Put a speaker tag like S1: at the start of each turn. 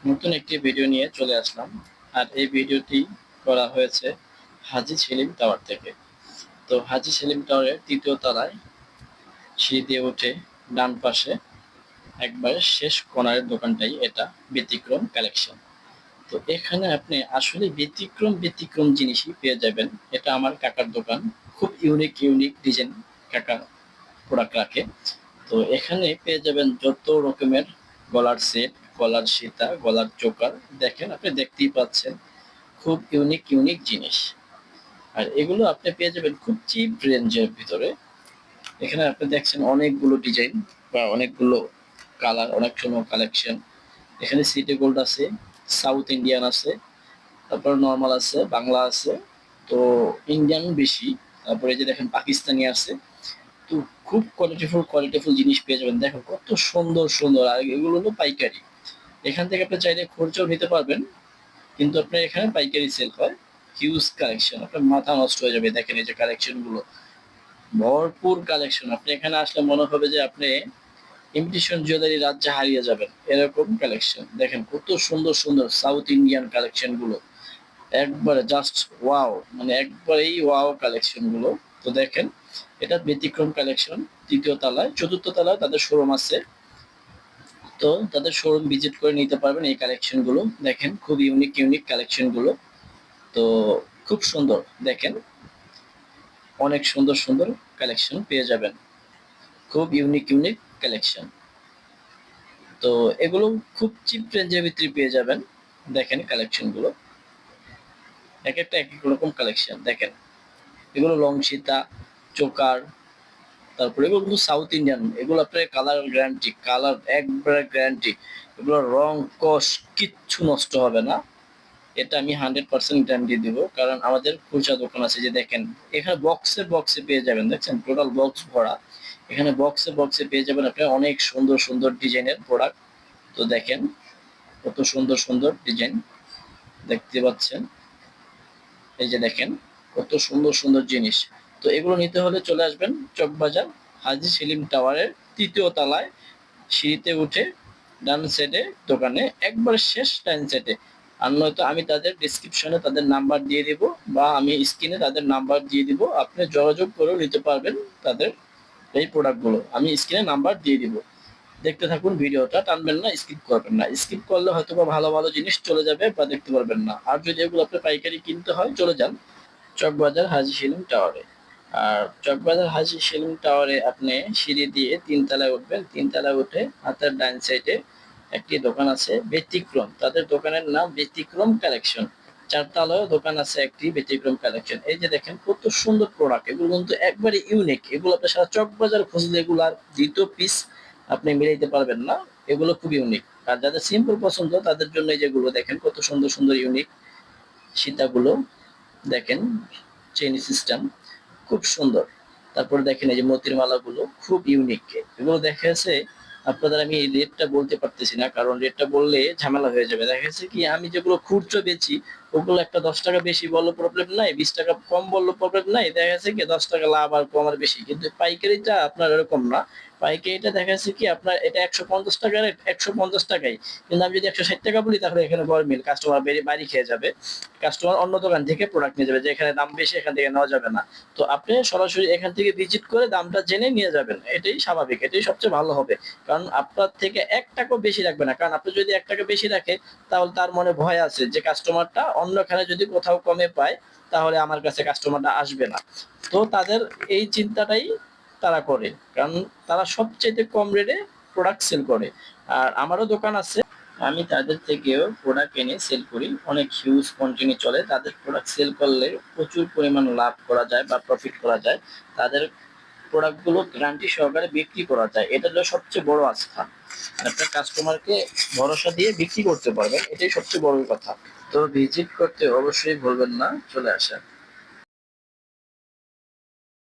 S1: নতুন একটি ভিডিও নিয়ে চলে আসলাম। আর এই ভিডিওটি করা হয়েছে হাজী সেলিম টাওয়ার থেকে। তো হাজী সেলিম টাওয়ারের ৩য় তলায় সিঁড়ি দিয়ে উঠে ডান পাশে একবারে শেষ কর্নারের দোকানটাই এটা, ব্যতিক্রম কালেকশন। তো এখানে আপনি আসলে ব্যতিক্রম জিনিসই পেয়ে যাবেন। এটা আমার কাকার দোকান, খুব ইউনিক ডিজাইন কাকা প্রোডাক্ট রাখে। তো এখানে পেয়ে যাবেন যত রকমের গলার সেট, গলার সীতা, গলার চোকার। দেখেন, আপনি দেখতেই পাচ্ছেন, খুব ইউনিক জিনিস। আর এগুলো আপনি পেয়ে যাবেন খুব চিপ রেঞ্জের ভিতরে। এখানে আপনি দেখছেন অনেকগুলো ডিজাইন বা অনেকগুলো কালার, অনেক সময় কালেকশন। এখানে সিটি গোল্ড আছে, সাউথ ইন্ডিয়ান আছে, তারপর নর্মাল আছে, বাংলা আছে, তো ইন্ডিয়ান বেশি। তারপরে যে দেখেন পাকিস্তানি আছে। তো খুব কোয়ালিটিফুল জিনিস পেয়ে যাবেন। দেখো কত সুন্দর, আর এগুলো হলো পাইকারি। এখান থেকে আপনি চাইলে খুচরাও নিতে পারবেন, কিন্তু আপনার এখানে পাইকারি সেল হয়। হিউজ কালেকশন, আপনার মাথা নষ্ট হয়ে যাবে। দেখেন এই যে কালেকশন গুলো, ভরপুর কালেকশন। আপনি এখানে আসলে মনে হবে যে আপনি ইমিটেশন জুয়েলারি রাজ্যে হারিয়ে যাবেন, এরকম কালেকশন। দেখেন কত সুন্দর সাউথ ইন্ডিয়ান কালেকশন গুলো, একবারে জাস্ট ওয়াও, মানে একবারেই ওয়াও কালেকশন গুলো। তো দেখেন, এটা ব্যতিক্রম কালেকশন। ৩য় তলায়, ৪র্থ তলায় তাদের শোরুম আছে। তো তাদের শোরুম ভিজিট করে নিতে পারবেন এই কালেকশন গুলো। দেখেন খুব ইউনিক কালেকশন গুলো। তো খুব সুন্দর, দেখেন অনেক সুন্দর কালেকশন পেয়ে যাবেন, খুব ইউনিক কালেকশন। তো এগুলো খুব চিপ রেঞ্জের ভিতরে পেয়ে যাবেন। দেখেন কালেকশন গুলো, এক একটা এক এক রকম কালেকশন। দেখেন এগুলো লং সীতা, চোকার, তারপরে এগুলো কিন্তু সাউথ ইন্ডিয়ান। এগুলো আপনার কালার গ্যারান্টি, কালার একবারে গ্যারান্টি। এগুলো রং কস কিচ্ছু নষ্ট হবে না, এটা আমি 100% গ্যারান্টি দিব। কারণ আমাদের খুচরা দোকান আছে। যে দেখেন এখানে বক্সে পেয়ে যাবেন, দেখছেন টোটাল বক্স ভরা। এখানে বক্সে পেয়ে যাবেন আপনি অনেক সুন্দর ডিজাইনের প্রোডাক্ট। তো দেখেন কত সুন্দর ডিজাইন দেখতে পাচ্ছেন। এই যে দেখেন কত সুন্দর জিনিস। তো এগুলো নিতে হলে চলে আসবেন চকবাজার হাজী সেলিম টাওয়ারের ৩য় তলায়, সিঁড়িতে উঠে ডান সাইডে দোকানে, একবার শেষ ডান সাইডে। আর নয়তো আমি তাদের ডিসক্রিপশনে তাদের নাম্বার দিয়ে দিব, বা আমি স্ক্রিনে তাদের নাম্বার দিয়ে দিব, আপনি যোগাযোগ করেও নিতে পারবেন তাদের এই প্রোডাক্টগুলো। আমি স্ক্রিনে নাম্বার দিয়ে দিব। দেখতে থাকুন ভিডিওটা, টানবেন না, স্কিপ করবেন না। স্কিপ করলে হয়তো বা ভালো জিনিস চলে যাবে বা দেখতে পারবেন না। আর যদি এগুলো আপনি পাইকারি কিনতে হয়, চলে যান চকবাজার হাজী সেলিম টাওয়ারে। আর চকবাজার হাজী সেলিম টাওয়ারে আপনি সিঁড়ি দিয়ে ৩ তলায় উঠবেন। ৩ তলায় উঠে হাতের ডান সাইডে একটি দোকান আছে ব্যতিক্রম, তাদের দোকানের নাম ব্যতিক্রম কালেকশন। ৪ তলায়ও দোকান আছে একটি ব্যতিক্রম কালেকশন। এই যে দেখেন কত সুন্দর প্রোডাক্ট, এগুলো কিন্তু একবারে ইউনিক। এগুলো আপনি সারা চকবাজার খুঁজলে এগুলো আর দ্বিতীয় পিস আপনি মিলাইতে পারবেন না। এগুলো খুব ইউনিক। আর যাদের সিম্পল পছন্দ তাদের জন্য যেগুলো দেখেন কত সুন্দর ইউনিক সীতাগুলো। দেখেন চেইন সিস্টেম খুব সুন্দর। তারপরে দেখেন এই যে মতির মালাগুলো খুব ইউনিক। এগুলো দেখা যাচ্ছে আপনাদের, আমি এই রেটটা বলতে পারতেছি না, কারণ রেটটা বললে ঝামেলা হয়ে যাবে। দেখা যাচ্ছে কি আমি যেগুলো খুচরো বেচি, ওগুলো একটা 10 টাকা বেশি বললে প্রবলেম নাই, 20 টাকা কম বললে প্রবলেম নাই। দেখা যাচ্ছে কি 10 টাকা লাভ আর কম আর বেশি। কিন্তু পাইকারিটা আপনার এরকম না। পাইকারিটা দেখা যাচ্ছে কি আপনার এটা 150 টাকা রেট, 150 টাকাই। কিন্তু আমি যদি 160 টাকা বলি, তাহলে এখানে গরমিল কাস্টমার বাড়ি খেয়ে যাবে। কাস্টমার অন্য দোকান থেকে প্রোডাক্ট নিয়ে যাবে, যে এখানে দাম বেশি, এখান থেকে নেওয়া যাবে না। তো আপনি সরাসরি এখান থেকে ভিজিট করে দামটা জেনে নিয়ে যাবেন, এটাই স্বাভাবিক, এটাই সবচেয়ে ভালো হবে। কারণ আপনার থেকে 1 টাকাও বেশি রাখবে না। কারণ আপনি যদি 1 টাকা বেশি রাখে, তাহলে তার মনে ভয় আছে যে কাস্টমারটা অন্যখানে যদি কোথাও কমে পায়, তাহলে আমার কাছে কাস্টমারটা আসবে না। তো তাদের এই চিন্তাটাই তারা করে, কারণ তারা সবচেয়ে কম রেটে প্রোডাক্ট সেল করে। আর আমারও দোকান আছে, আমি তাদের থেকেও প্রোডাক্ট এনে সেল করি। অনেক হিউজ কোয়ান্টিটি চলে। তাদের প্রোডাক্ট সেল করলে প্রচুর পরিমাণ লাভ করা যায় বা প্রফিট করা যায়। তাদের প্রোডাক্টগুলো গ্যারান্টি সহকারে বিক্রি করা যায়, এটা হলো সবচেয়ে বড় আস্থা। একটা কাস্টমারকে ভরসা দিয়ে বিক্রি করতে পারবেন, এটাই সবচেয়ে বড় কথা। তো ভিজিট করতে অবশ্যই ভুলবেন না, চলে আসেন।